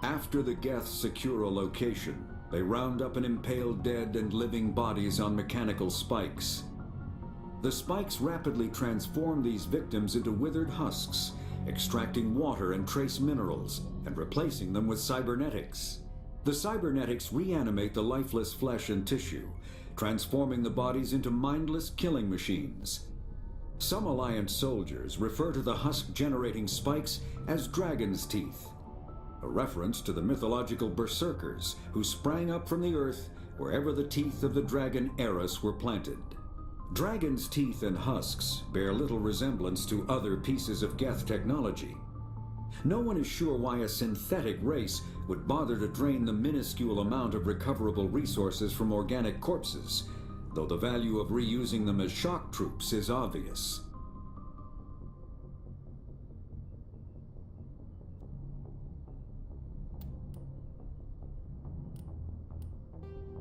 After the Geths secure a location, they round up and impale dead and living bodies on mechanical spikes. The spikes rapidly transform these victims into withered husks, extracting water and trace minerals and replacing them with cybernetics. The cybernetics reanimate the lifeless flesh and tissue, transforming the bodies into mindless killing machines. Some Alliance soldiers refer to the husk-generating spikes as dragon's teeth, a reference to the mythological berserkers who sprang up from the earth wherever the teeth of the dragon Eris were planted. Dragon's teeth and husks bear little resemblance to other pieces of Geth technology. No one is sure why a synthetic race would bother to drain the minuscule amount of recoverable resources from organic corpses, though the value of reusing them as shock troops is obvious.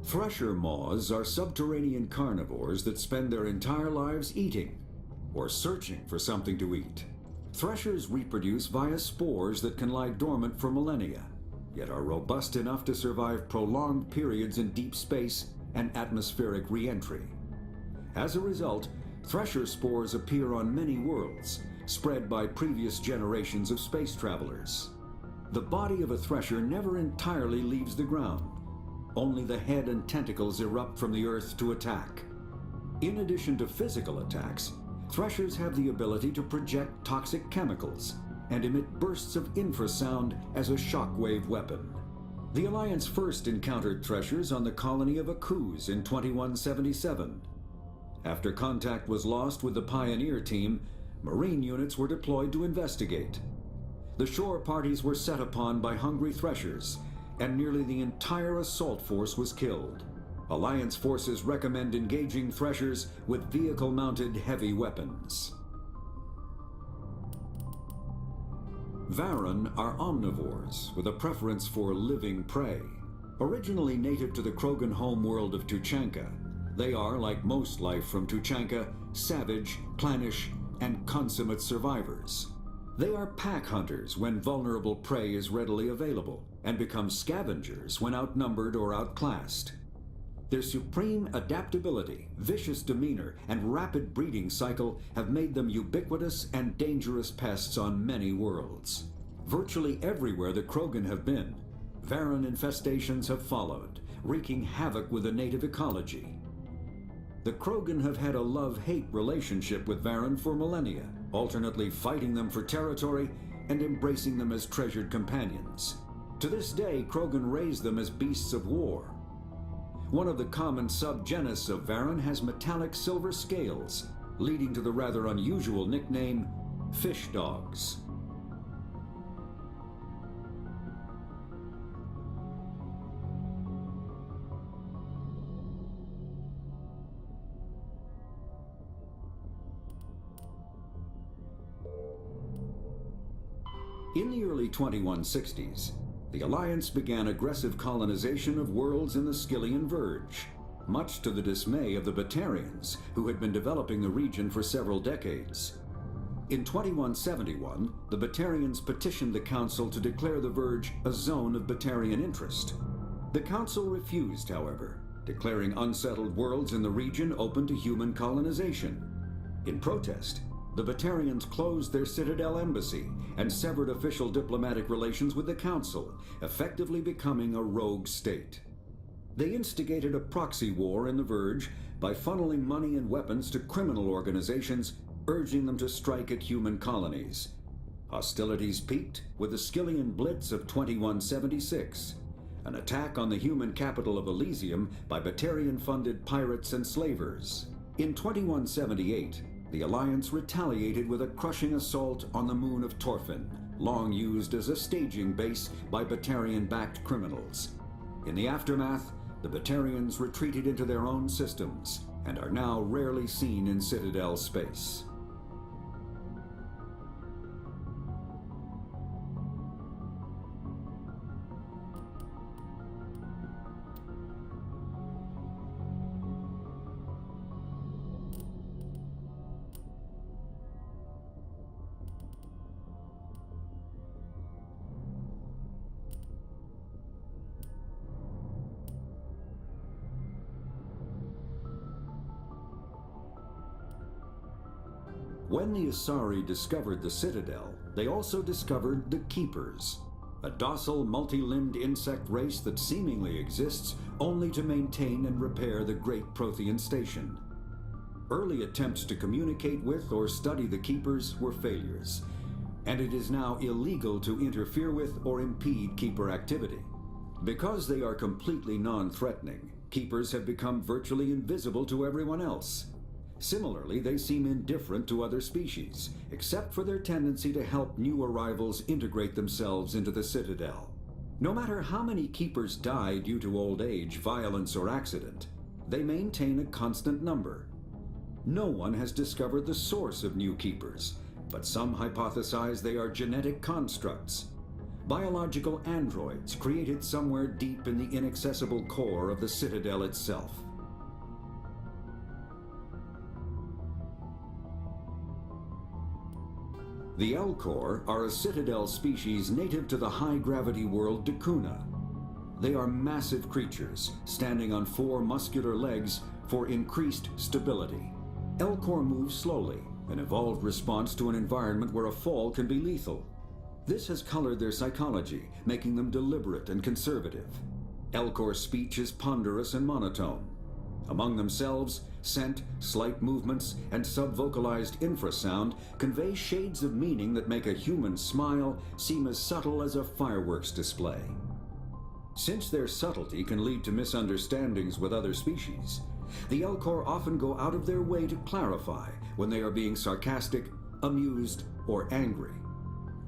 Thresher maws are subterranean carnivores that spend their entire lives eating, or searching for something to eat. Threshers reproduce via spores that can lie dormant for millennia, yet are robust enough to survive prolonged periods in deep space and atmospheric re-entry. As a result, thresher spores appear on many worlds, spread by previous generations of space travelers. The body of a thresher never entirely leaves the ground. Only the head and tentacles erupt from the earth to attack. In addition to physical attacks, threshers have the ability to project toxic chemicals and emit bursts of infrasound as a shockwave weapon. The Alliance first encountered threshers on the colony of Akuz in 2177. After contact was lost with the Pioneer team, Marine units were deployed to investigate. The shore parties were set upon by hungry threshers, and nearly the entire assault force was killed. Alliance forces recommend engaging threshers with vehicle-mounted heavy weapons. Varren are omnivores with a preference for living prey. Originally native to the Krogan homeworld of Tuchanka, they are, like most life from Tuchanka, savage, clannish, and consummate survivors. They are pack hunters when vulnerable prey is readily available, and become scavengers when outnumbered or outclassed. Their supreme adaptability, vicious demeanor, and rapid breeding cycle have made them ubiquitous and dangerous pests on many worlds. Virtually everywhere the Krogan have been, Varren infestations have followed, wreaking havoc with the native ecology. The Krogan have had a love-hate relationship with Varren for millennia, alternately fighting them for territory and embracing them as treasured companions. To this day, Krogan raise them as beasts of war. One of the common subgenus of Varren has metallic silver scales, leading to the rather unusual nickname, fish dogs. In the early 2160s, the Alliance began aggressive colonization of worlds in the Skyllian Verge, much to the dismay of the Batarians, who had been developing the region for several decades. In 2171, the Batarians petitioned the Council to declare the Verge a zone of Batarian interest. The Council refused, however, declaring unsettled worlds in the region open to human colonization. In protest, the Batarians closed their Citadel embassy and severed official diplomatic relations with the Council, effectively becoming a rogue state. They instigated a proxy war in the Verge by funneling money and weapons to criminal organizations, urging them to strike at human colonies. Hostilities peaked with the Skyllian Blitz of 2176, an attack on the human capital of Elysium by Batarian-funded pirates and slavers. In 2178, the Alliance retaliated with a crushing assault on the moon of Torfin, long used as a staging base by Batarian-backed criminals. In the aftermath, the Batarians retreated into their own systems and are now rarely seen in Citadel space. When the Asari discovered the Citadel, they also discovered the Keepers, a docile, multi-limbed insect race that seemingly exists only to maintain and repair the Great Prothean Station. Early attempts to communicate with or study the Keepers were failures, and it is now illegal to interfere with or impede Keeper activity. Because they are completely non-threatening, Keepers have become virtually invisible to everyone else. Similarly, they seem indifferent to other species, except for their tendency to help new arrivals integrate themselves into the Citadel. No matter how many Keepers die due to old age, violence, or accident, they maintain a constant number. No one has discovered the source of new Keepers, but some hypothesize they are genetic constructs, biological androids created somewhere deep in the inaccessible core of the Citadel itself. The Elcor are a Citadel species native to the high-gravity world Dakuna. They are massive creatures, standing on 4 muscular legs for increased stability. Elcor move slowly, an evolved response to an environment where a fall can be lethal. This has colored their psychology, making them deliberate and conservative. Elcor speech is ponderous and monotone. Among themselves, scent, slight movements, and subvocalized infrasound convey shades of meaning that make a human smile seem as subtle as a fireworks display. Since their subtlety can lead to misunderstandings with other species, the Elcor often go out of their way to clarify when they are being sarcastic, amused, or angry.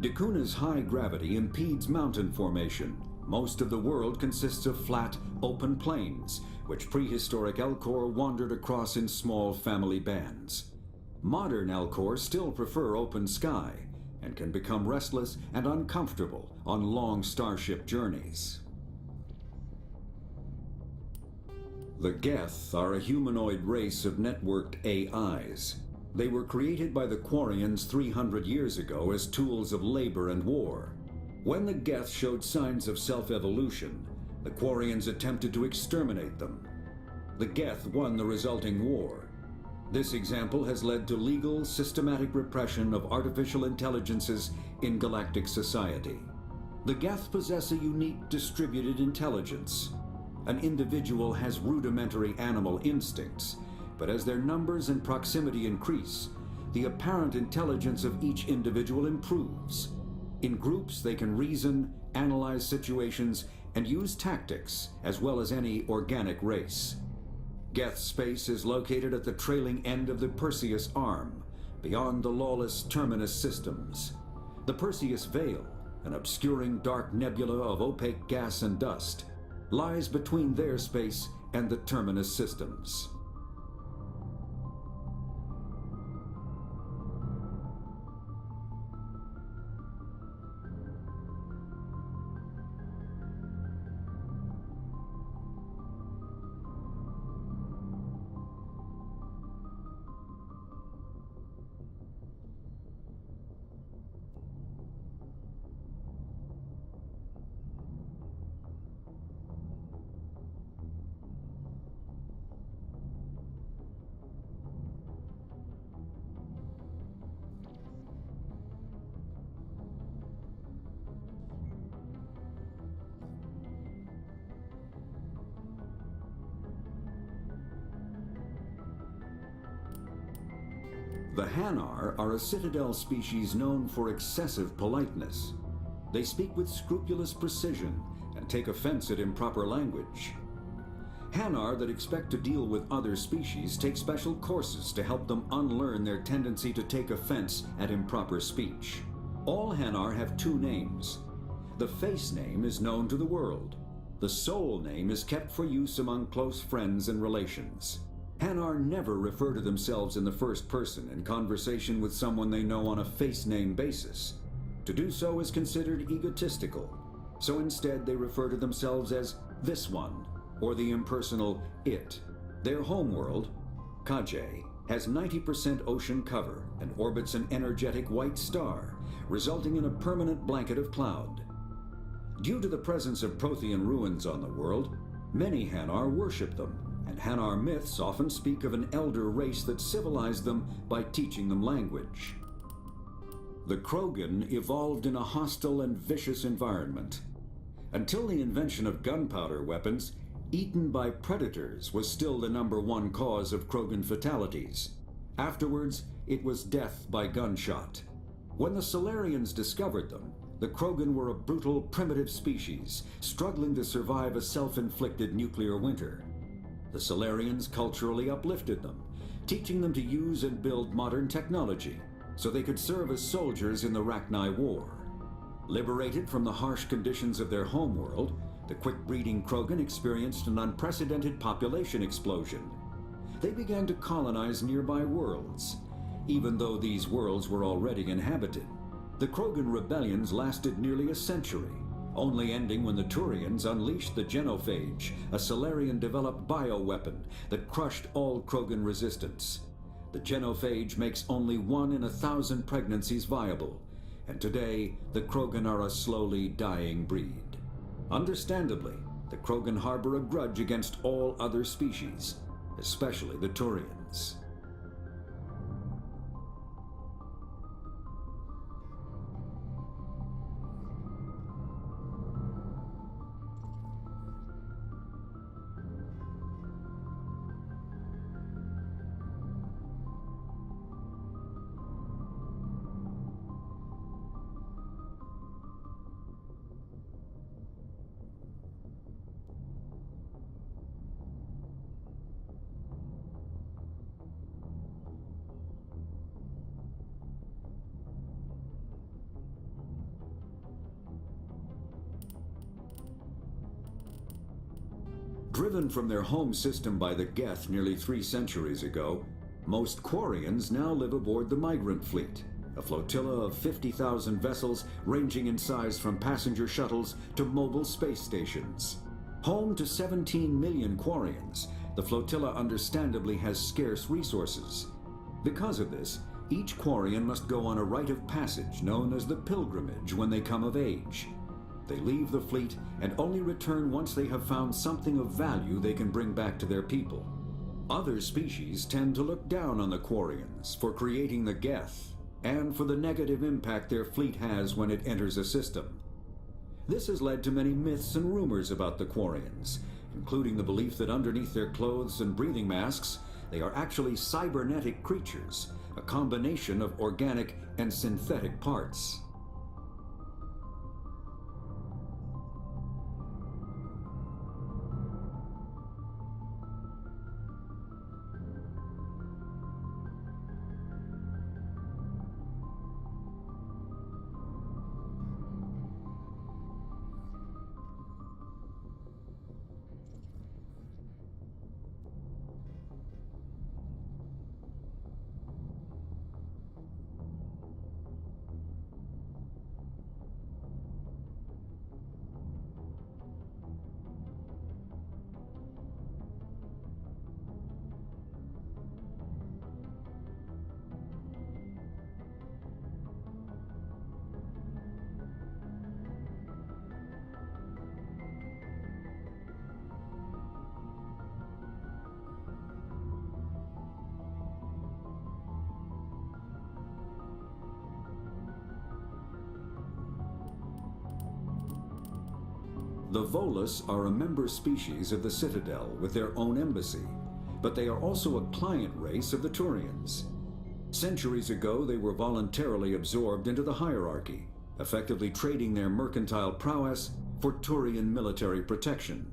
Dakuna's high gravity impedes mountain formation. Most of the world consists of flat, open plains, which prehistoric Elcor wandered across in small family bands. Modern Elcor still prefer open sky, and can become restless and uncomfortable on long starship journeys. The Geth are a humanoid race of networked AIs. They were created by the Quarians 300 years ago as tools of labor and war. When the Geth showed signs of self-evolution, the Quarians attempted to exterminate them. The Geth won the resulting war. This example has led to legal, systematic repression of artificial intelligences in galactic society. The Geth possess a unique distributed intelligence. An individual has rudimentary animal instincts, but as their numbers and proximity increase, the apparent intelligence of each individual improves. In groups, they can reason, analyze situations, and use tactics, as well as any organic race. Geth space is located at the trailing end of the Perseus Arm, beyond the lawless Terminus systems. The Perseus Veil, an obscuring dark nebula of opaque gas and dust, lies between their space and the Terminus systems. The Hanar are a Citadel species known for excessive politeness. They speak with scrupulous precision and take offense at improper language. Hanar that expect to deal with other species take special courses to help them unlearn their tendency to take offense at improper speech. All Hanar have 2 names. The face name is known to the world. The soul name is kept for use among close friends and relations. Hanar never refer to themselves in the first person in conversation with someone they know on a face name basis. To do so is considered egotistical, so instead they refer to themselves as this one, or the impersonal it. Their homeworld, Kajay, has 90% ocean cover and orbits an energetic white star, resulting in a permanent blanket of cloud. Due to the presence of Prothean ruins on the world, many Hanar worship them and Hanar myths often speak of an elder race that civilized them by teaching them language. The Krogan evolved in a hostile and vicious environment. Until the invention of gunpowder weapons, eaten by predators was still the #1 cause of Krogan fatalities. Afterwards, it was death by gunshot. When the Solarians discovered them, the Krogan were a brutal, primitive species, struggling to survive a self-inflicted nuclear winter. The Solarians culturally uplifted them, teaching them to use and build modern technology, so they could serve as soldiers in the Rachni War. Liberated from the harsh conditions of their homeworld, the quick-breeding Krogan experienced an unprecedented population explosion. They began to colonize nearby worlds, even though these worlds were already inhabited. The Krogan rebellions lasted nearly a century, only ending when the Turians unleashed the Genophage, a Solarian-developed bioweapon that crushed all Krogan resistance. The Genophage makes only 1 in 1,000 pregnancies viable, and today the Krogan are a slowly dying breed. Understandably, the Krogan harbor a grudge against all other species, especially the Turians. Driven from their home system by the Geth nearly 3 centuries ago, most Quarians now live aboard the Migrant Fleet, a flotilla of 50,000 vessels ranging in size from passenger shuttles to mobile space stations. Home to 17 million Quarians, the flotilla understandably has scarce resources. Because of this, each Quarian must go on a rite of passage known as the Pilgrimage when they come of age. They leave the fleet and only return once they have found something of value they can bring back to their people. Other species tend to look down on the Quarians for creating the Geth and for the negative impact their fleet has when it enters a system. This has led to many myths and rumors about the Quarians, including the belief that underneath their clothes and breathing masks, they are actually cybernetic creatures, a combination of organic and synthetic parts. The Volus are a member species of the Citadel with their own embassy, but they are also a client race of the Turians. Centuries ago, they were voluntarily absorbed into the hierarchy, effectively trading their mercantile prowess for Turian military protection.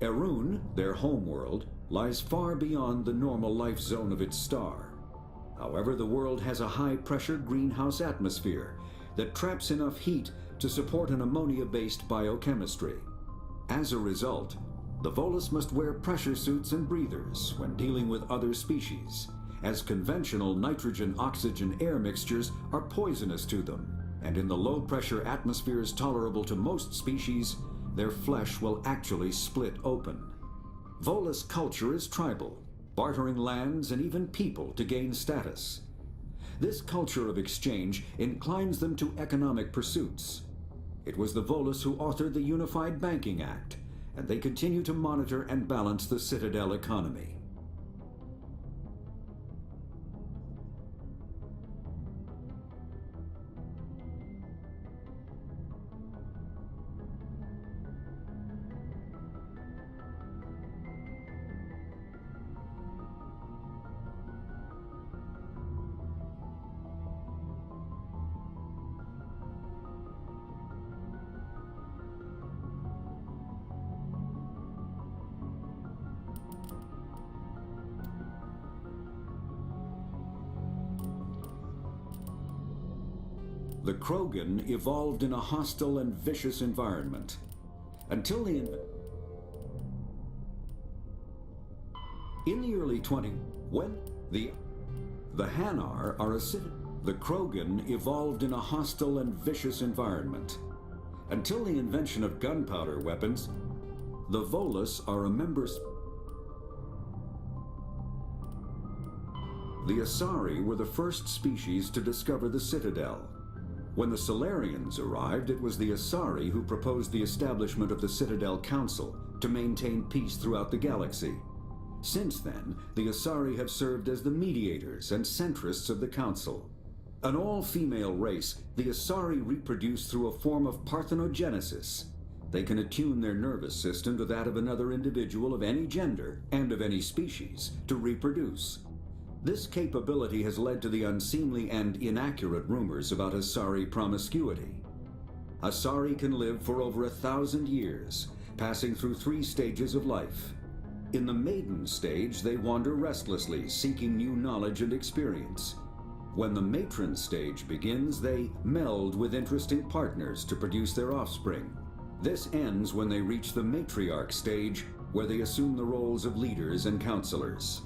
Erun, their homeworld, lies far beyond the normal life zone of its star. However, the world has a high-pressure greenhouse atmosphere that traps enough heat to support an ammonia-based biochemistry. As a result, the Volus must wear pressure suits and breathers when dealing with other species, as conventional nitrogen-oxygen air mixtures are poisonous to them, and in the low-pressure atmospheres tolerable to most species, their flesh will actually split open. Volus culture is tribal, bartering lands and even people to gain status. This culture of exchange inclines them to economic pursuits. It was the Volus who authored the Unified Banking Act, and they continue to monitor and balance the Citadel economy. The Krogan evolved in a hostile and vicious environment until in the early 20s, when the Hanar are a city. The Krogan evolved in a hostile and vicious environment until the invention of gunpowder weapons. The Volus are a member. The Asari were the first species to discover the Citadel. When the Solarians arrived, it was the Asari who proposed the establishment of the Citadel Council to maintain peace throughout the galaxy. Since then, the Asari have served as the mediators and centrists of the Council. An all-female race, the Asari reproduce through a form of parthenogenesis. They can attune their nervous system to that of another individual of any gender and of any species to reproduce. This capability has led to the unseemly and inaccurate rumors about Asari promiscuity. Asari can live for over 1,000 years, passing through 3 stages of life. In the maiden stage, they wander restlessly, seeking new knowledge and experience. When the matron stage begins, they meld with interesting partners to produce their offspring. This ends when they reach the matriarch stage, where they assume the roles of leaders and counselors.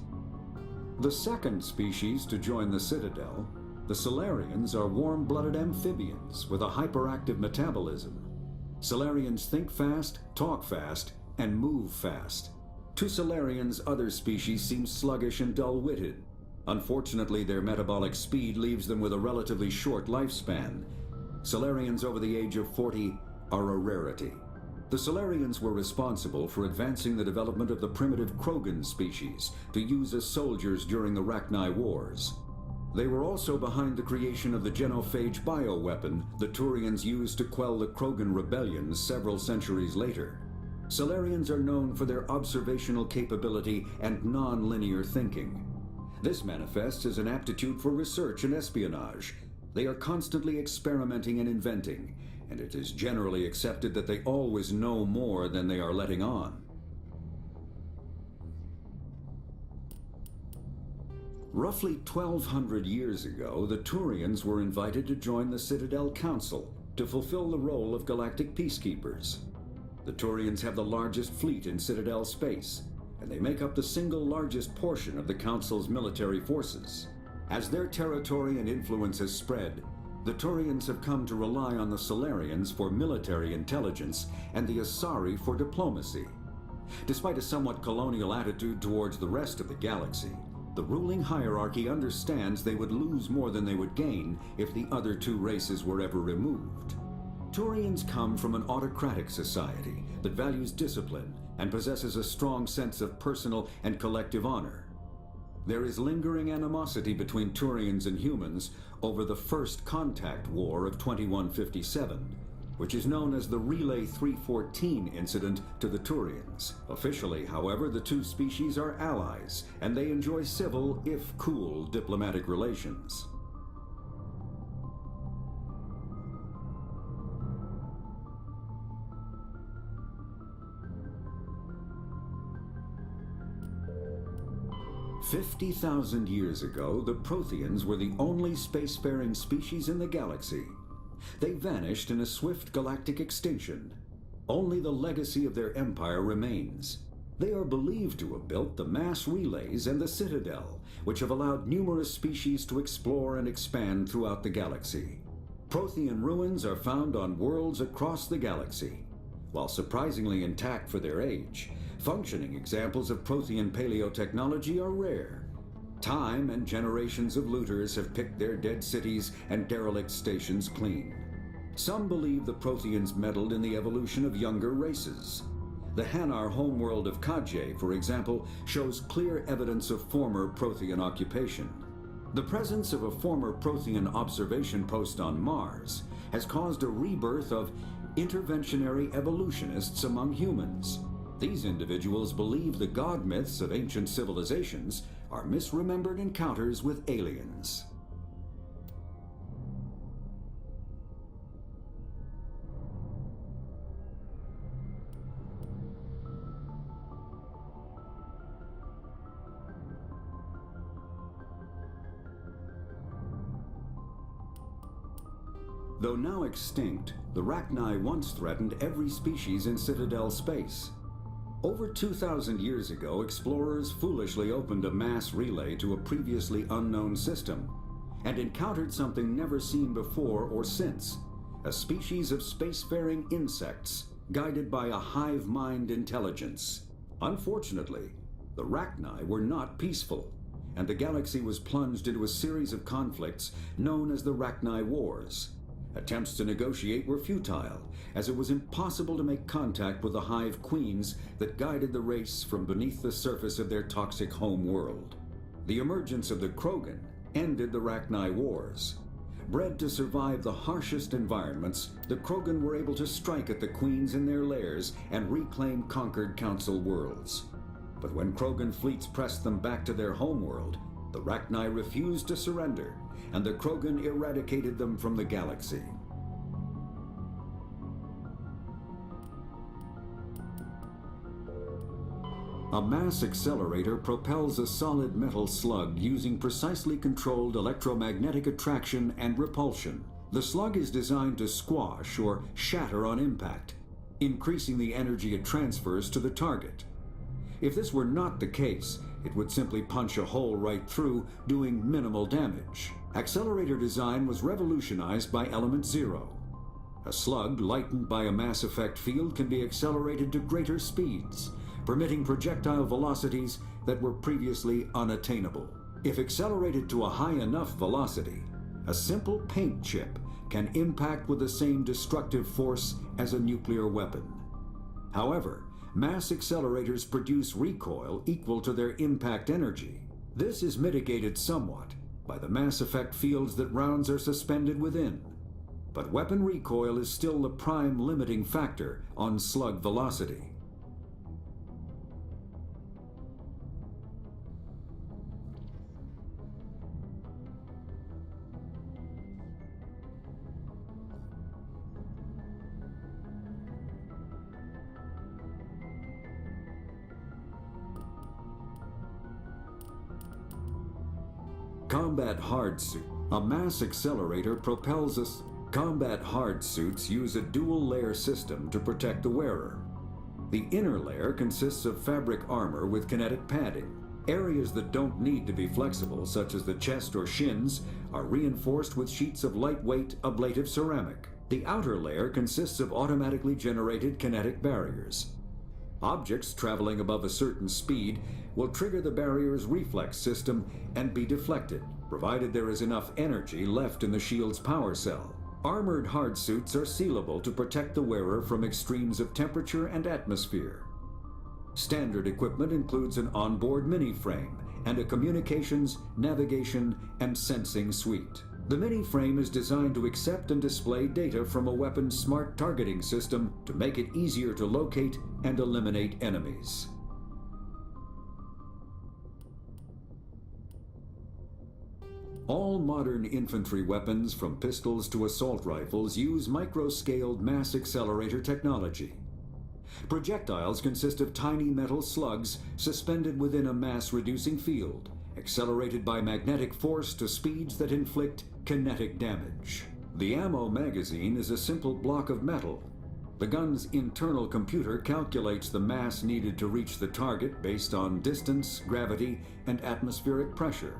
The second species to join the Citadel, the Solarians, are warm-blooded amphibians with a hyperactive metabolism. Solarians think fast, talk fast, and move fast. To Solarians, other species seem sluggish and dull-witted. Unfortunately, their metabolic speed leaves them with a relatively short lifespan. Solarians over the age of 40 are a rarity. The Solarians were responsible for advancing the development of the primitive Krogan species to use as soldiers during the Rachni Wars. They were also behind the creation of the genophage bioweapon the Turians used to quell the Krogan rebellions several centuries later. Solarians are known for their observational capability and non-linear thinking. This manifests as an aptitude for research and espionage. They are constantly experimenting and inventing, and it is generally accepted that they always know more than they are letting on. Roughly 1,200 years ago, the Turians were invited to join the Citadel Council to fulfill the role of galactic peacekeepers. The Turians have the largest fleet in Citadel space, and they make up the single largest portion of the Council's military forces. As their territory and influence has spread, the Turians have come to rely on the Solarians for military intelligence and the Asari for diplomacy. Despite a somewhat colonial attitude towards the rest of the galaxy, the ruling hierarchy understands they would lose more than they would gain if the other two races were ever removed. Turians come from an autocratic society that values discipline and possesses a strong sense of personal and collective honor. There is lingering animosity between Turians and humans over the First Contact War of 2157, which is known as the Relay 314 incident to the Turians. Officially, however, the two species are allies, and they enjoy civil, if cool, diplomatic relations. "50,000 years ago, the Protheans were the only spacefaring species in the galaxy. They vanished in a swift galactic extinction. Only the legacy of their empire remains. They are believed to have built the mass relays and the Citadel, which have allowed numerous species to explore and expand throughout the galaxy. Prothean ruins are found on worlds across the galaxy. While surprisingly intact for their age, functioning examples of Prothean paleotechnology are rare. Time and generations of looters have picked their dead cities and derelict stations clean. Some believe the Protheans meddled in the evolution of younger races. The Hanar homeworld of Kadje, for example, shows clear evidence of former Prothean occupation. The presence of a former Prothean observation post on Mars has caused a rebirth of interventionary evolutionists among humans. These individuals believe the god myths of ancient civilizations are misremembered encounters with aliens. Though now extinct, the Rachni once threatened every species in Citadel space. Over 2,000 years ago, explorers foolishly opened a mass relay to a previously unknown system and encountered something never seen before or since, a species of spacefaring insects guided by a hive mind intelligence. Unfortunately, the Rachni were not peaceful, and the galaxy was plunged into a series of conflicts known as the Rachni Wars. Attempts to negotiate were futile, as it was impossible to make contact with the hive queens that guided the race from beneath the surface of their toxic home world. The emergence of the Krogan ended the Rachni Wars. Bred to survive the harshest environments, the Krogan were able to strike at the queens in their lairs and reclaim conquered Council worlds. But when Krogan fleets pressed them back to their homeworld, the Rachni refused to surrender, and the Krogan eradicated them from the galaxy. A mass accelerator propels a solid metal slug using precisely controlled electromagnetic attraction and repulsion. The slug is designed to squash or shatter on impact, increasing the energy it transfers to the target. If this were not the case, it would simply punch a hole right through, doing minimal damage. Accelerator design was revolutionized by Element Zero. A slug lightened by a mass effect field can be accelerated to greater speeds, permitting projectile velocities that were previously unattainable. If accelerated to a high enough velocity, a simple paint chip can impact with the same destructive force as a nuclear weapon. However, mass accelerators produce recoil equal to their impact energy. This is mitigated somewhat by the mass effect fields that rounds are suspended within. But weapon recoil is still the prime limiting factor on slug velocity. Combat hard suit. A mass accelerator propels us. Combat hard suits use a dual layer system to protect the wearer. The inner layer consists of fabric armor with kinetic padding. Areas that don't need to be flexible, such as the chest or shins, are reinforced with sheets of lightweight ablative ceramic. The outer layer consists of automatically generated kinetic barriers. Objects traveling above a certain speed will trigger the barrier's reflex system and be deflected, provided there is enough energy left in the shield's power cell. Armored hard suits are sealable to protect the wearer from extremes of temperature and atmosphere. Standard equipment includes an onboard mini-frame and a communications, navigation, and sensing suite. The mini-frame is designed to accept and display data from a weapon's smart targeting system to make it easier to locate and eliminate enemies. All modern infantry weapons, from pistols to assault rifles, use micro-scaled mass accelerator technology. Projectiles consist of tiny metal slugs suspended within a mass-reducing field, accelerated by magnetic force to speeds that inflict kinetic damage. The ammo magazine is a simple block of metal. The gun's internal computer calculates the mass needed to reach the target based on distance, gravity, and atmospheric pressure,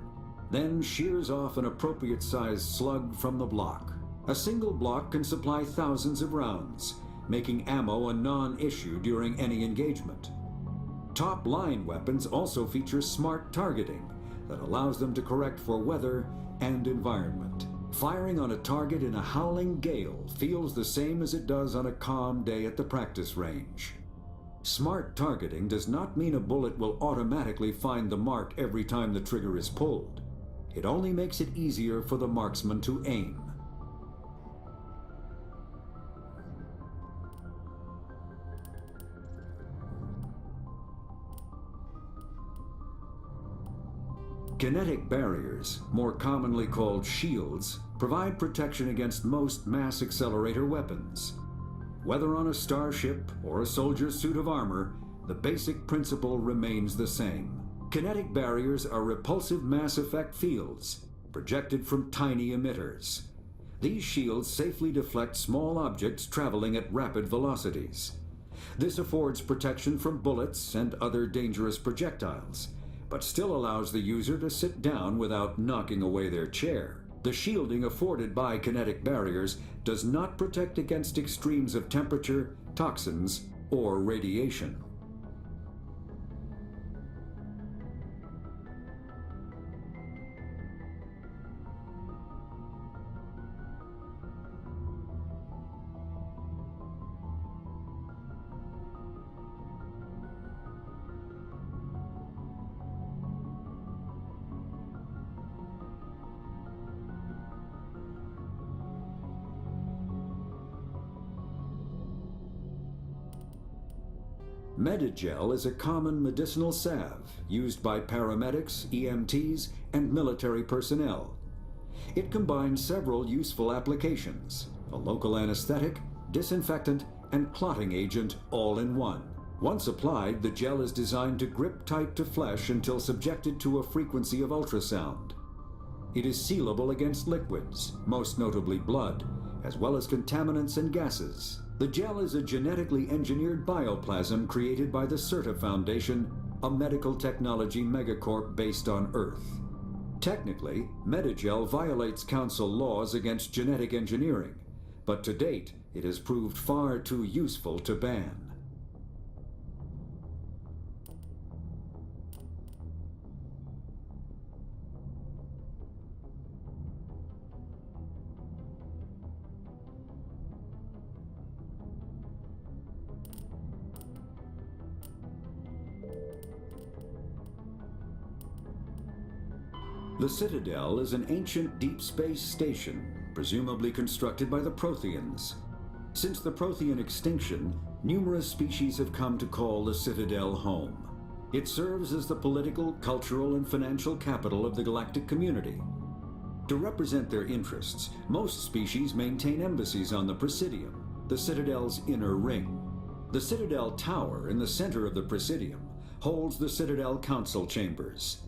then shears off an appropriate-sized slug from the block. A single block can supply thousands of rounds, making ammo a non-issue during any engagement. Top-line weapons also feature smart targeting that allows them to correct for weather and environment. Firing on a target in a howling gale feels the same as it does on a calm day at the practice range. Smart targeting does not mean a bullet will automatically find the mark every time the trigger is pulled. It only makes it easier for the marksman to aim. Kinetic barriers, more commonly called shields, provide protection against most mass accelerator weapons. Whether on a starship or a soldier's suit of armor, the basic principle remains the same. Kinetic barriers are repulsive mass effect fields, projected from tiny emitters. These shields safely deflect small objects traveling at rapid velocities. This affords protection from bullets and other dangerous projectiles, but still allows the user to sit down without knocking away their chair. The shielding afforded by kinetic barriers does not protect against extremes of temperature, toxins, or radiation. Medigel is a common medicinal salve used by paramedics, EMTs, and military personnel. It combines several useful applications: a local anesthetic, disinfectant, and clotting agent all in one. Once applied, the gel is designed to grip tight to flesh until subjected to a frequency of ultrasound. It is sealable against liquids, most notably blood, as well as contaminants and gases. The gel is a genetically engineered bioplasm created by the CERTA Foundation, a medical technology megacorp based on Earth. Technically, Medigel violates Council laws against genetic engineering, but to date, it has proved far too useful to ban. The Citadel is an ancient deep space station, presumably constructed by the Protheans. Since the Prothean extinction, numerous species have come to call the Citadel home. It serves as the political, cultural, and financial capital of the galactic community. To represent their interests, most species maintain embassies on the Presidium, the Citadel's inner ring. The Citadel Tower in the center of the Presidium holds the Citadel Council Chambers.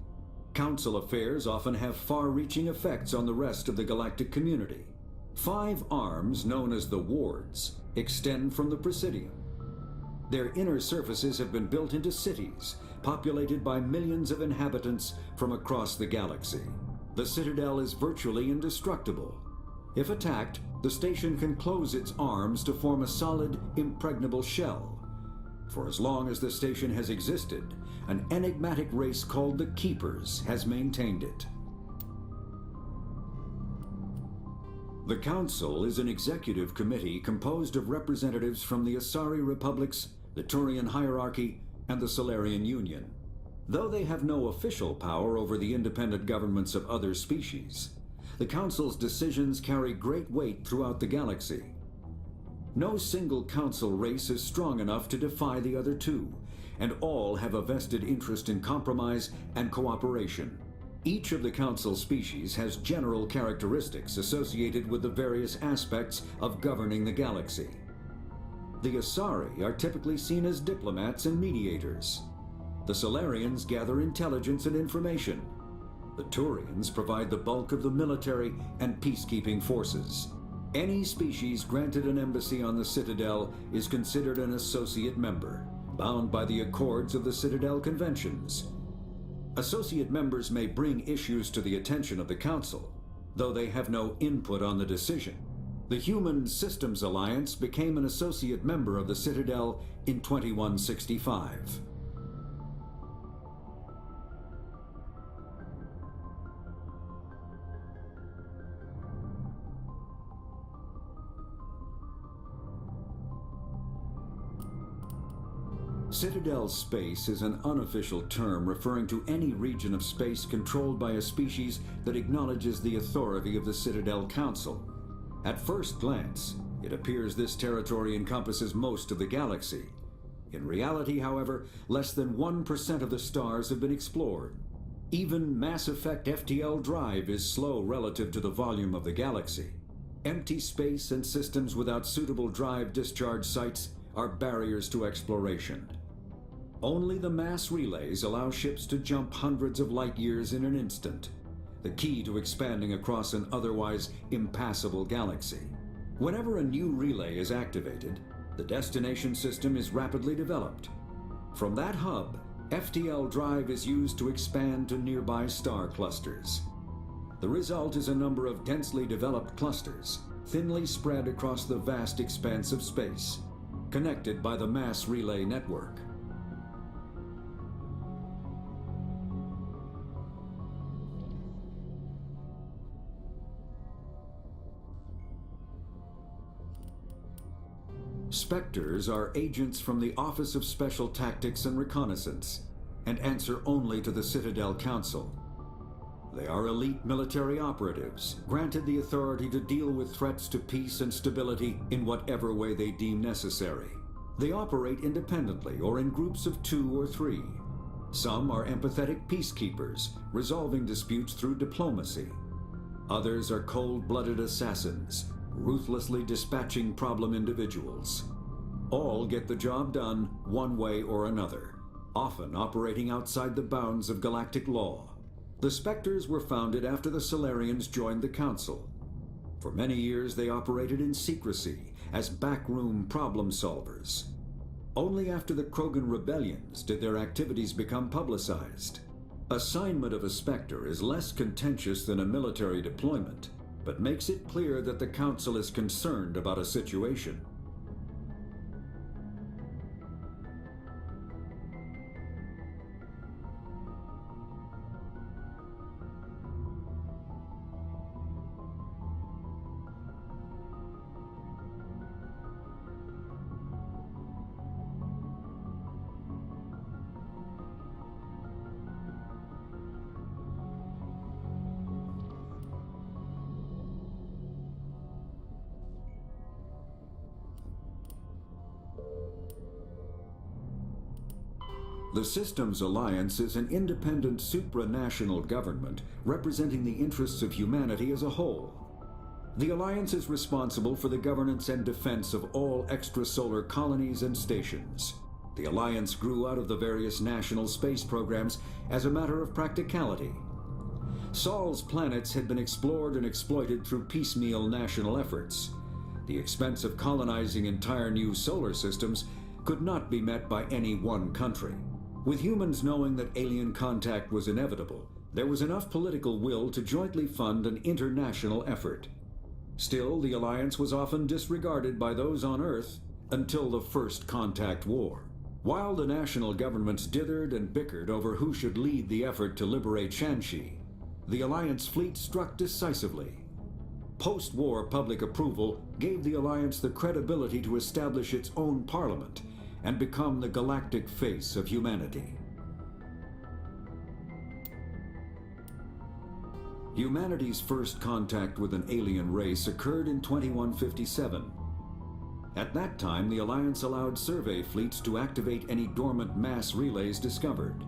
Council affairs often have far-reaching effects on the rest of the galactic community. 5 arms, known as the wards, extend from the Presidium. Their inner surfaces have been built into cities, populated by millions of inhabitants from across the galaxy. The Citadel is virtually indestructible. If attacked, the station can close its arms to form a solid, impregnable shell. For as long as the station has existed, an enigmatic race called the Keepers has maintained it. The Council is an executive committee composed of representatives from the Asari Republics, the Turian Hierarchy, and the Solarian Union. Though they have no official power over the independent governments of other species, the Council's decisions carry great weight throughout the galaxy. No single Council race is strong enough to defy the other two, and all have a vested interest in compromise and cooperation. Each of the Council species has general characteristics associated with the various aspects of governing the galaxy. The Asari are typically seen as diplomats and mediators. The Solarians gather intelligence and information. The Turians provide the bulk of the military and peacekeeping forces. Any species granted an embassy on the Citadel is considered an associate member, bound by the accords of the Citadel Conventions. Associate members may bring issues to the attention of the Council, though they have no input on the decision. The Human Systems Alliance became an associate member of the Citadel in 2165. Citadel space is an unofficial term referring to any region of space controlled by a species that acknowledges the authority of the Citadel Council. At first glance, it appears this territory encompasses most of the galaxy. In reality, however, less than 1% of the stars have been explored. Even mass effect FTL drive is slow relative to the volume of the galaxy. Empty space and systems without suitable drive discharge sites are barriers to exploration. Only the mass relays allow ships to jump hundreds of light years in an instant, the key to expanding across an otherwise impassable galaxy. Whenever a new relay is activated, the destination system is rapidly developed. From that hub, FTL drive is used to expand to nearby star clusters. The result is a number of densely developed clusters, thinly spread across the vast expanse of space, connected by the mass relay network. Spectres are agents from the Office of Special Tactics and Reconnaissance, and answer only to the Citadel Council. They are elite military operatives, granted the authority to deal with threats to peace and stability in whatever way they deem necessary. They operate independently or in groups of 2 or 3. Some are empathetic peacekeepers, resolving disputes through diplomacy. Others are cold-blooded assassins, ruthlessly dispatching problem individuals. All get the job done one way or another, often operating outside the bounds of galactic law. The Spectres were founded after the Solarians joined the Council. For many years they operated in secrecy as backroom problem solvers. Only after the Krogan rebellions did their activities become publicized. Assignment of a Spectre is less contentious than a military deployment, but makes it clear that the Council is concerned about a situation. The Systems Alliance is an independent supranational government representing the interests of humanity as a whole. The Alliance is responsible for the governance and defense of all extrasolar colonies and stations. The Alliance grew out of the various national space programs as a matter of practicality. Sol's planets had been explored and exploited through piecemeal national efforts. The expense of colonizing entire new solar systems could not be met by any one country. With humans knowing that alien contact was inevitable, there was enough political will to jointly fund an international effort. Still, the Alliance was often disregarded by those on Earth until the First Contact War. While the national governments dithered and bickered over who should lead the effort to liberate Shanxi, the Alliance fleet struck decisively. Post-war public approval gave the Alliance the credibility to establish its own parliament and become the galactic face of humanity. Humanity's first contact with an alien race occurred in 2157. At that time, the Alliance allowed survey fleets to activate any dormant mass relays discovered,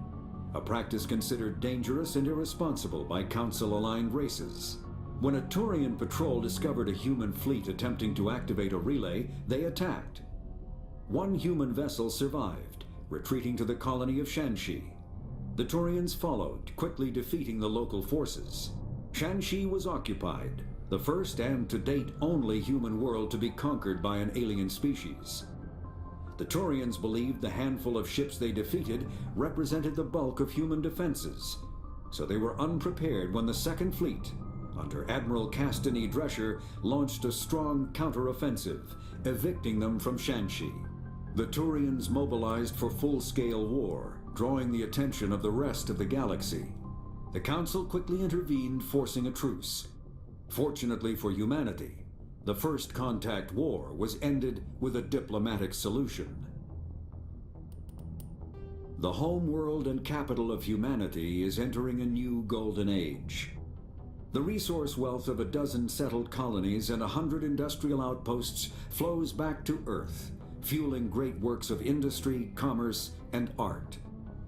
a practice considered dangerous and irresponsible by Council-aligned races. When a Turian patrol discovered a human fleet attempting to activate a relay, they attacked. One human vessel survived, retreating to the colony of Shanxi. The Turians followed, quickly defeating the local forces. Shanxi was occupied, the first and to date only human world to be conquered by an alien species. The Turians believed the handful of ships they defeated represented the bulk of human defenses, so they were unprepared when the Second Fleet, under Admiral Castany Drescher, launched a strong counteroffensive, evicting them from Shanxi. The Turians mobilized for full-scale war, drawing the attention of the rest of the galaxy. The Council quickly intervened, forcing a truce. Fortunately for humanity, the First Contact War was ended with a diplomatic solution. The home world and capital of humanity is entering a new golden age. The resource wealth of a dozen settled colonies and 100 industrial outposts flows back to Earth, fueling great works of industry, commerce, and art.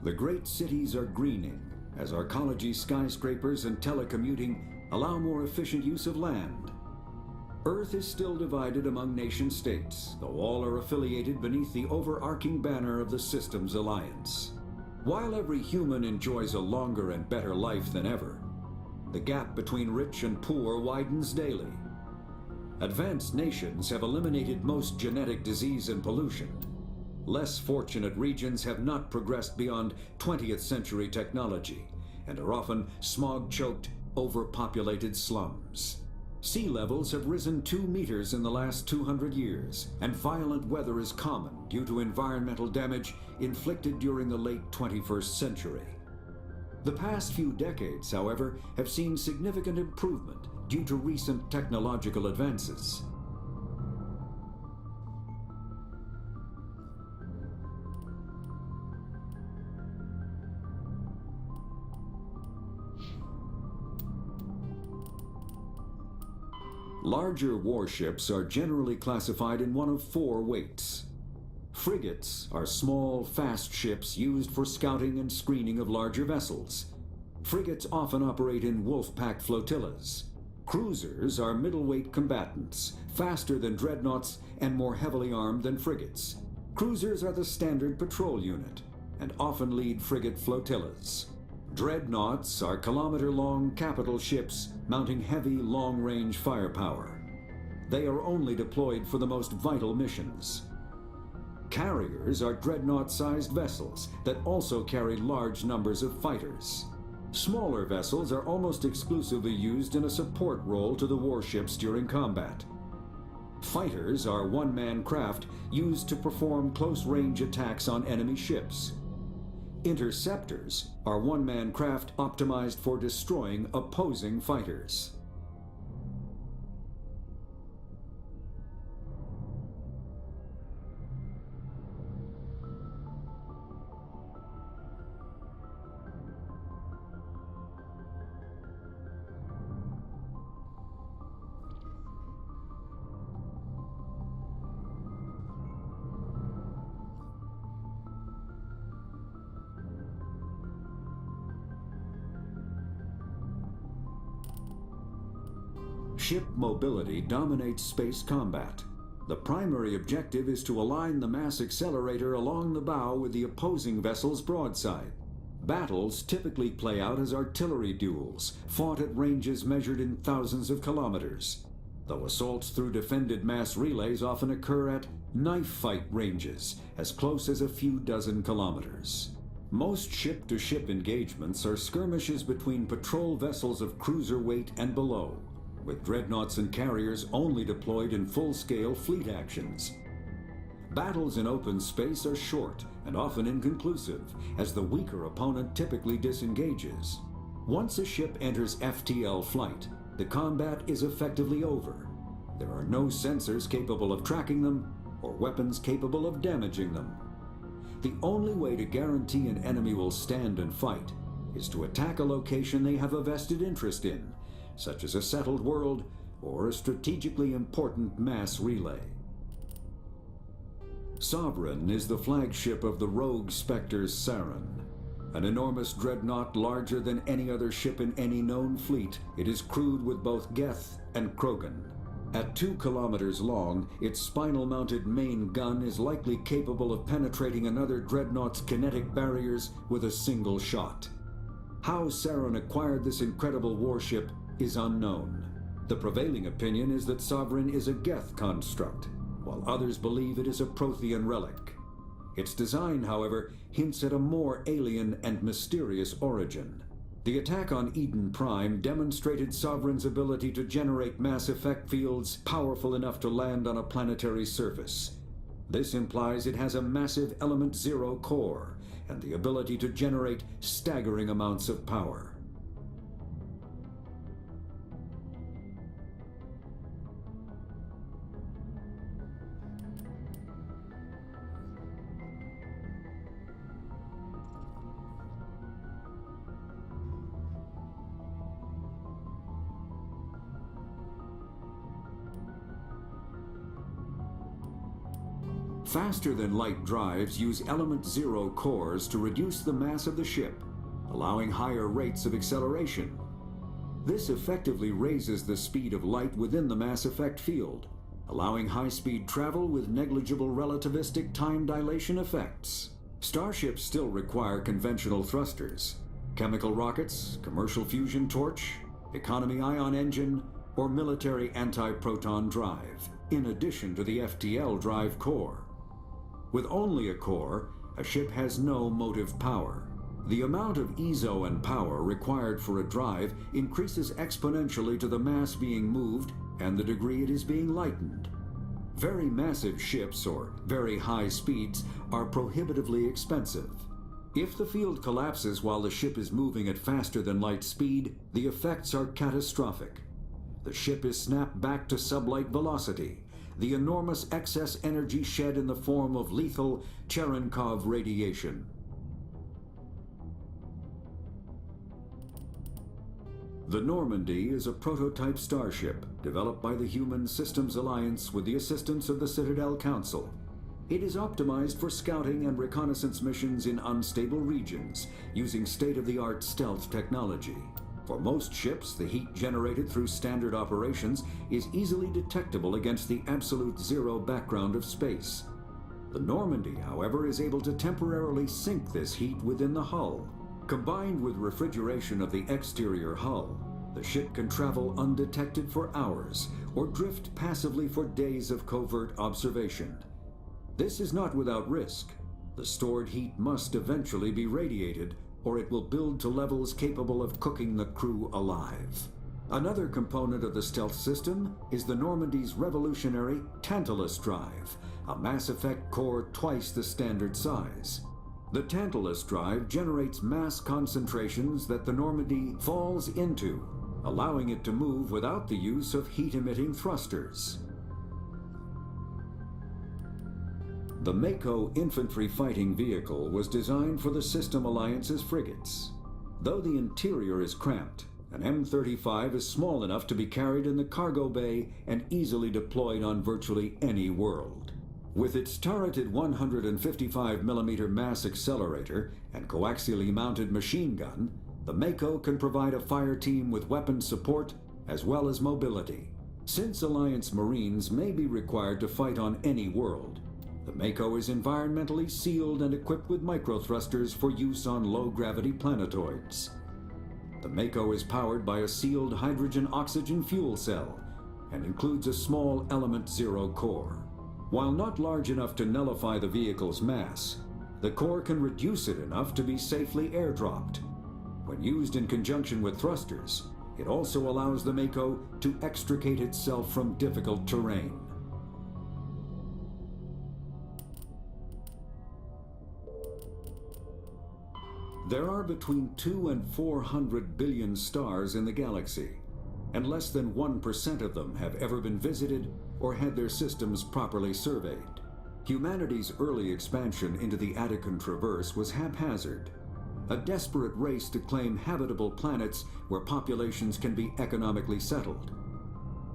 The great cities are greening as arcology skyscrapers and telecommuting allow more efficient use of land. Earth is still divided among nation-states, though all are affiliated beneath the overarching banner of the Systems Alliance. While every human enjoys a longer and better life than ever, the gap between rich and poor widens daily. Advanced nations have eliminated most genetic disease and pollution. Less fortunate regions have not progressed beyond 20th century technology and are often smog-choked, overpopulated slums. Sea levels have risen 2 meters in the last 200 years, and violent weather is common due to environmental damage inflicted during the late 21st century. The past few decades, however, have seen significant improvement due to recent technological advances. Larger warships are generally classified in one of 4 weights. Frigates are small, fast ships used for scouting and screening of larger vessels. Frigates often operate in wolf pack flotillas. Cruisers are middleweight combatants, faster than dreadnoughts and more heavily armed than frigates. Cruisers are the standard patrol unit and often lead frigate flotillas. Dreadnoughts are kilometer-long capital ships mounting heavy, long-range firepower. They are only deployed for the most vital missions. Carriers are dreadnought-sized vessels that also carry large numbers of fighters. Smaller vessels are almost exclusively used in a support role to the warships during combat. Fighters are one-man craft used to perform close-range attacks on enemy ships. Interceptors are one-man craft optimized for destroying opposing fighters. Ship mobility dominates space combat. The primary objective is to align the mass accelerator along the bow with the opposing vessel's broadside. Battles typically play out as artillery duels, fought at ranges measured in thousands of kilometers, though assaults through defended mass relays often occur at knife fight ranges, as close as a few dozen kilometers. Most ship-to-ship engagements are skirmishes between patrol vessels of cruiser weight and below, with dreadnoughts and carriers only deployed in full-scale fleet actions. Battles in open space are short and often inconclusive, as the weaker opponent typically disengages. Once a ship enters FTL flight, the combat is effectively over. There are no sensors capable of tracking them or weapons capable of damaging them. The only way to guarantee an enemy will stand and fight is to attack a location they have a vested interest in, such as a settled world or a strategically important mass relay. Sovereign is the flagship of the rogue Spectre's Sarin. An enormous dreadnought larger than any other ship in any known fleet, it is crewed with both Geth and Krogan. At 2 kilometers long, its spinal-mounted main gun is likely capable of penetrating another dreadnought's kinetic barriers with a single shot. How Sarin acquired this incredible warship is unknown. The prevailing opinion is that Sovereign is a Geth construct, while others believe it is a Prothean relic. Its design, however, hints at a more alien and mysterious origin. The attack on Eden Prime demonstrated Sovereign's ability to generate mass effect fields powerful enough to land on a planetary surface. This implies it has a massive Element Zero core and the ability to generate staggering amounts of power. Faster-than-light drives use element zero cores to reduce the mass of the ship, allowing higher rates of acceleration. This effectively raises the speed of light within the mass effect field, allowing high-speed travel with negligible relativistic time dilation effects. Starships still require conventional thrusters, chemical rockets, commercial fusion torch, economy ion engine, or military anti-proton drive, in addition to the FTL drive core. With only a core, a ship has no motive power. The amount of EZO and power required for a drive increases exponentially to the mass being moved and the degree it is being lightened. Very massive ships, or very high speeds, are prohibitively expensive. If the field collapses while the ship is moving at faster than light speed, the effects are catastrophic. The ship is snapped back to sublight velocity, the enormous excess energy shed in the form of lethal Cherenkov radiation. The Normandy is a prototype starship developed by the Human Systems Alliance with the assistance of the Citadel Council. It is optimized for scouting and reconnaissance missions in unstable regions using state-of-the-art stealth technology. For most ships, the heat generated through standard operations is easily detectable against the absolute zero background of space. The Normandy, however, is able to temporarily sink this heat within the hull. Combined with refrigeration of the exterior hull, the ship can travel undetected for hours or drift passively for days of covert observation. This is not without risk. The stored heat must eventually be radiated, or it will build to levels capable of cooking the crew alive. Another component of the stealth system is the Normandy's revolutionary Tantalus drive, a mass effect core twice the standard size. The Tantalus drive generates mass concentrations that the Normandy falls into, allowing it to move without the use of heat-emitting thrusters. The Mako infantry fighting vehicle was designed for the System Alliance's frigates. Though the interior is cramped, an M35 is small enough to be carried in the cargo bay and easily deployed on virtually any world. With its turreted 155mm mass accelerator and coaxially mounted machine gun, the Mako can provide a fire team with weapon support as well as mobility. Since Alliance Marines may be required to fight on any world, the Mako is environmentally sealed and equipped with microthrusters for use on low-gravity planetoids. The Mako is powered by a sealed hydrogen-oxygen fuel cell and includes a small element zero core. While not large enough to nullify the vehicle's mass, the core can reduce it enough to be safely airdropped. When used in conjunction with thrusters, it also allows the Mako to extricate itself from difficult terrain. There are between 2 and 400 billion stars in the galaxy, and less than 1% of them have ever been visited or had their systems properly surveyed. Humanity's early expansion into the Attican Traverse was haphazard, a desperate race to claim habitable planets where populations can be economically settled.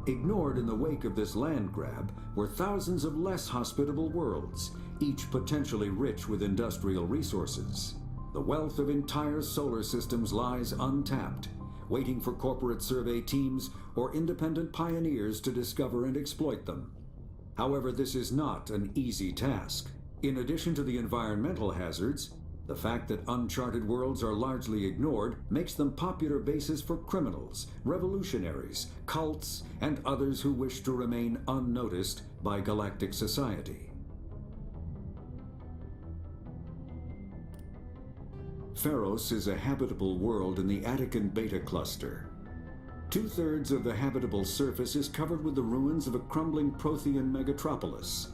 Ignored in the wake of this land grab were thousands of less hospitable worlds, each potentially rich with industrial resources. The wealth of entire solar systems lies untapped, waiting for corporate survey teams or independent pioneers to discover and exploit them. However, this is not an easy task. In addition to the environmental hazards, the fact that uncharted worlds are largely ignored makes them popular bases for criminals, revolutionaries, cults, and others who wish to remain unnoticed by galactic society. Pharos is a habitable world in the Attican Beta Cluster. 2/3 of the habitable surface is covered with the ruins of a crumbling Prothean megatropolis.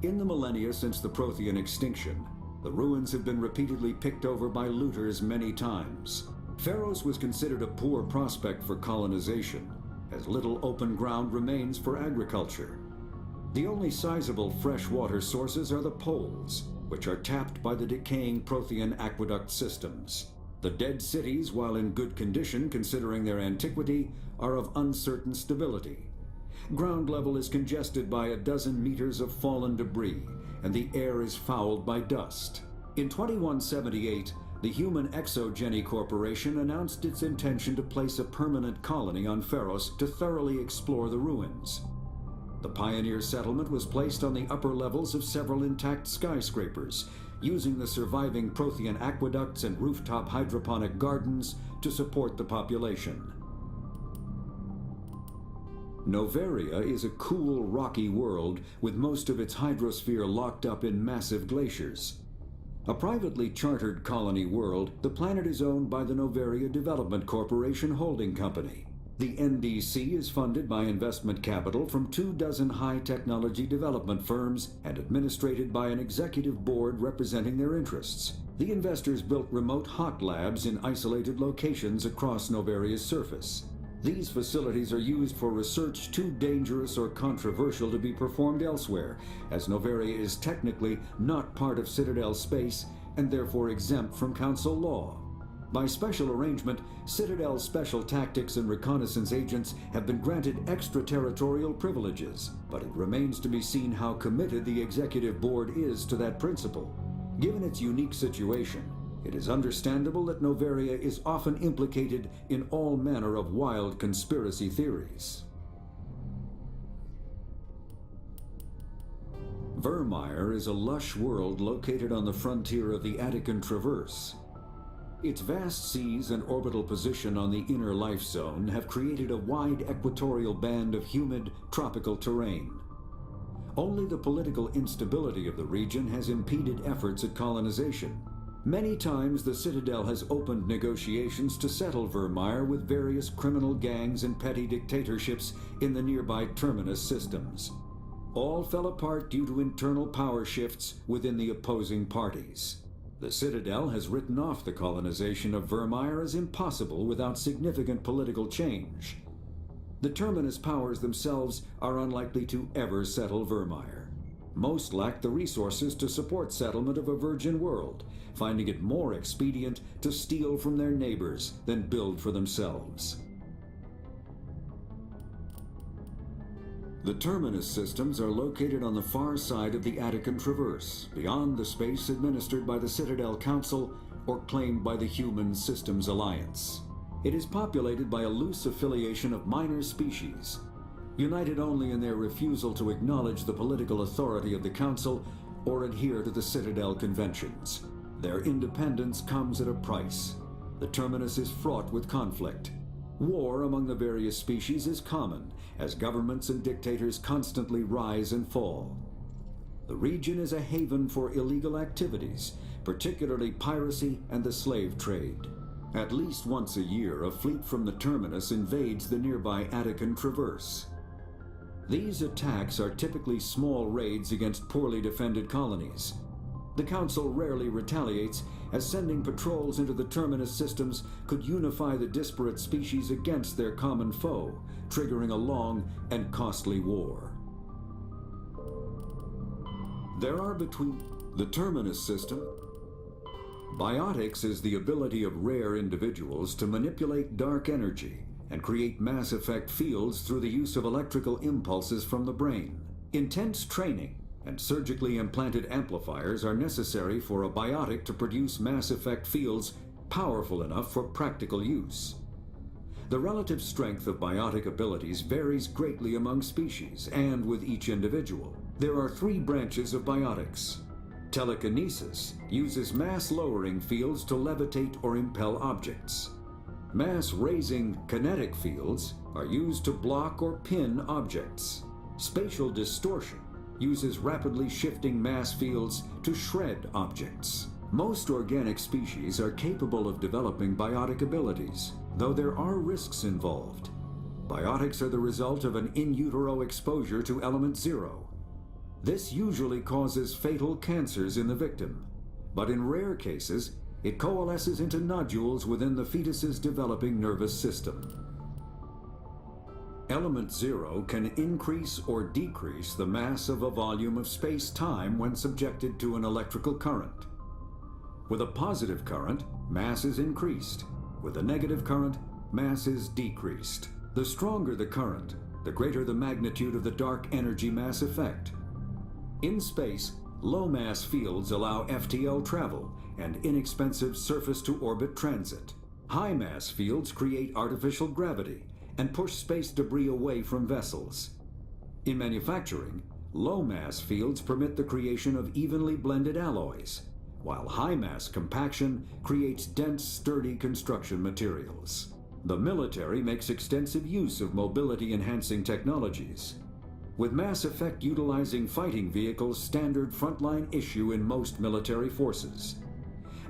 In the millennia since the Prothean extinction, the ruins have been repeatedly picked over by looters many times. Pharos was considered a poor prospect for colonization, as little open ground remains for agriculture. The only sizable freshwater sources are the poles, which are tapped by the decaying Prothean aqueduct systems. The dead cities, while in good condition considering their antiquity, are of uncertain stability. Ground level is congested by a dozen meters of fallen debris, and the air is fouled by dust. In 2178, the Human Exogeny Corporation announced its intention to place a permanent colony on Pharos to thoroughly explore the ruins. The pioneer settlement was placed on the upper levels of several intact skyscrapers, using the surviving Prothean aqueducts and rooftop hydroponic gardens to support the population. Noveria is a cool, rocky world with most of its hydrosphere locked up in massive glaciers. A privately chartered colony world, the planet is owned by the Noveria Development Corporation Holding Company. The NDC is funded by investment capital from 24 high-technology development firms and administrated by an executive board representing their interests. The investors built remote hot labs in isolated locations across Noveria's surface. These facilities are used for research too dangerous or controversial to be performed elsewhere, as Noveria is technically not part of Citadel space and therefore exempt from Council law. By special arrangement, Citadel's special tactics and reconnaissance agents have been granted extraterritorial privileges, but it remains to be seen how committed the executive board is to that principle. Given its unique situation, it is understandable that Noveria is often implicated in all manner of wild conspiracy theories. Vermeer is a lush world located on the frontier of the Attican Traverse. Its vast seas and orbital position on the inner life zone have created a wide equatorial band of humid, tropical terrain. Only the political instability of the region has impeded efforts at colonization. Many times the Citadel has opened negotiations to settle Vermeer with various criminal gangs and petty dictatorships in the nearby Terminus systems. All fell apart due to internal power shifts within the opposing parties. The Citadel has written off the colonization of Vermeer as impossible without significant political change. The Terminus powers themselves are unlikely to ever settle Vermeer. Most lack the resources to support settlement of a virgin world, finding it more expedient to steal from their neighbors than build for themselves. The Terminus systems are located on the far side of the Attican Traverse, beyond the space administered by the Citadel Council or claimed by the Human Systems Alliance. It is populated by a loose affiliation of minor species, united only in their refusal to acknowledge the political authority of the Council or adhere to the Citadel conventions. Their independence comes at a price. The Terminus is fraught with conflict. War among the various species is common, as governments and dictators constantly rise and fall. The region is a haven for illegal activities, particularly piracy and the slave trade. At least once a year, a fleet from the Terminus invades the nearby Attican Traverse. These attacks are typically small raids against poorly defended colonies. The Council rarely retaliates, as sending patrols into the Terminus systems could unify the disparate species against their common foe, triggering a long and costly war. There are between the Terminus system. Biotics is the ability of rare individuals to manipulate dark energy and create mass effect fields through the use of electrical impulses from the brain. Intense training and surgically implanted amplifiers are necessary for a biotic to produce mass effect fields powerful enough for practical use. The relative strength of biotic abilities varies greatly among species and with each individual. There are 3 branches of biotics. Telekinesis uses mass-lowering fields to levitate or impel objects. Mass-raising kinetic fields are used to block or pin objects. Spatial distortion uses rapidly shifting mass fields to shred objects. Most organic species are capable of developing biotic abilities, though there are risks involved. Biotics are the result of an in utero exposure to element 0. This usually causes fatal cancers in the victim, but in rare cases, it coalesces into nodules within the fetus's developing nervous system. Element 0 can increase or decrease the mass of a volume of space-time when subjected to an electrical current. With a positive current, mass is increased. With a negative current, mass is decreased. The stronger the current, the greater the magnitude of the dark energy mass effect. In space, Low-mass fields allow FTL travel and inexpensive surface-to-orbit transit. High-mass fields create artificial gravity and push space debris away from vessels. In manufacturing, low-mass fields permit the creation of evenly blended alloys, while high-mass compaction creates dense, sturdy construction materials. The military makes extensive use of mobility-enhancing technologies, with mass effect utilizing fighting vehicles standard frontline issue in most military forces.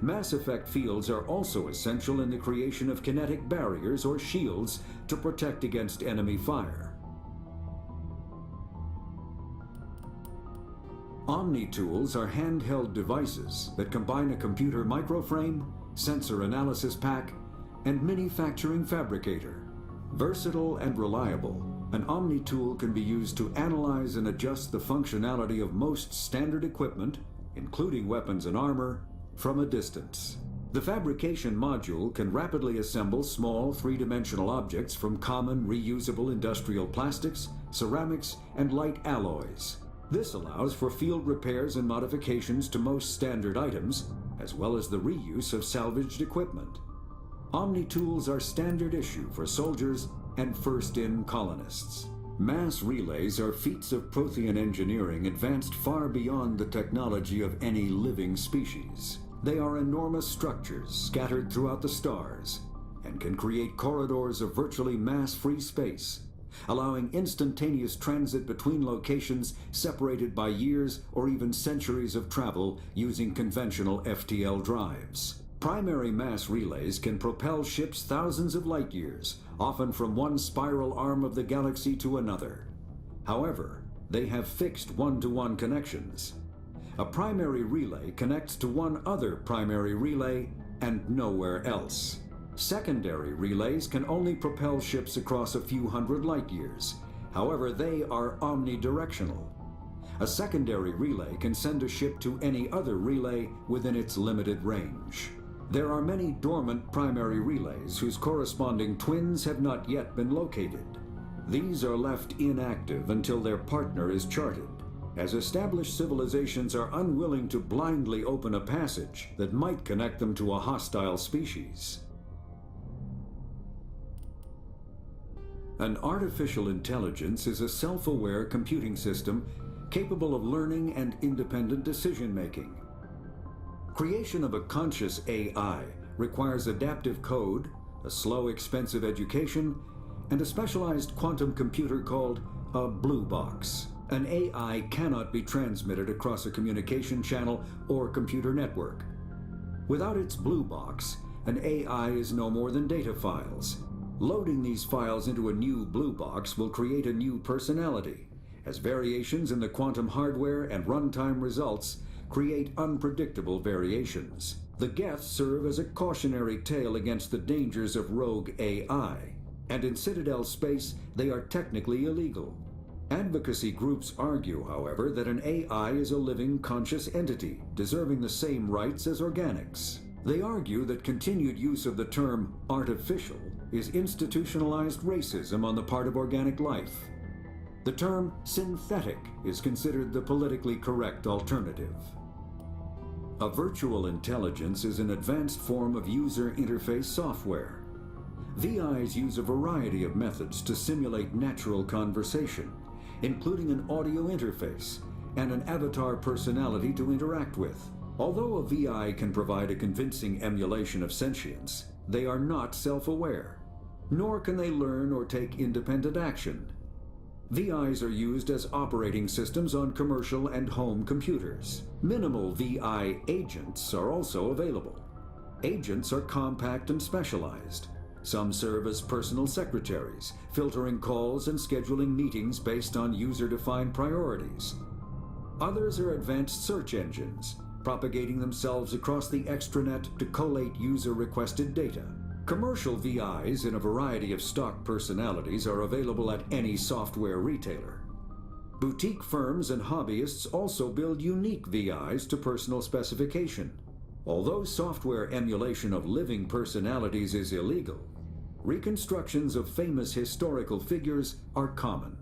Mass effect fields are also essential in the creation of kinetic barriers or shields to protect against enemy fire. Omni-tools are handheld devices that combine a computer microframe, sensor analysis pack, and manufacturing fabricator. Versatile and reliable, an Omni-tool can be used to analyze and adjust the functionality of most standard equipment, including weapons and armor, from a distance. The fabrication module can rapidly assemble small three-dimensional objects from common reusable industrial plastics, ceramics, and light alloys. This allows for field repairs and modifications to most standard items, as well as the reuse of salvaged equipment. Omni-tools are standard issue for soldiers and first-in colonists. Mass relays are feats of Prothean engineering advanced far beyond the technology of any living species. They are enormous structures scattered throughout the stars and can create corridors of virtually mass-free space, allowing instantaneous transit between locations separated by years or even centuries of travel using conventional FTL drives. Primary mass relays can propel ships thousands of light years, often from one spiral arm of the galaxy to another. However, they have fixed one-to-one connections. A primary relay connects to one other primary relay and nowhere else. Secondary relays can only propel ships across a few hundred light years. However, they are omnidirectional. A secondary relay can send a ship to any other relay within its limited range. There are many dormant primary relays whose corresponding twins have not yet been located. These are left inactive until their partner is charted, as established civilizations are unwilling to blindly open a passage that might connect them to a hostile species. An artificial intelligence is a self-aware computing system capable of learning and independent decision-making. Creation of a conscious AI requires adaptive code, a slow, expensive education, and a specialized quantum computer called a blue box. An AI cannot be transmitted across a communication channel or computer network. Without its blue box, an AI is no more than data files. Loading these files into a new blue box will create a new personality, as variations in the quantum hardware and runtime results create unpredictable variations. The Geths serve as a cautionary tale against the dangers of rogue AI, and in Citadel space they are technically illegal. Advocacy groups argue, however, that an AI is a living, conscious entity, deserving the same rights as organics. They argue that continued use of the term artificial is institutionalized racism on the part of organic life. The term synthetic is considered the politically correct alternative. A virtual intelligence is an advanced form of user interface software. VIs use a variety of methods to simulate natural conversation, including an audio interface and an avatar personality to interact with. Although a VI can provide a convincing emulation of sentience, they are not self-aware, nor can they learn or take independent action. VIs are used as operating systems on commercial and home computers. Minimal VI agents are also available. Agents are compact and specialized. Some serve as personal secretaries, filtering calls and scheduling meetings based on user-defined priorities. Others are advanced search engines, propagating themselves across the extranet to collate user-requested data. Commercial VIs in a variety of stock personalities are available at any software retailer. Boutique firms and hobbyists also build unique VIs to personal specification. Although software emulation of living personalities is illegal, reconstructions of famous historical figures are common.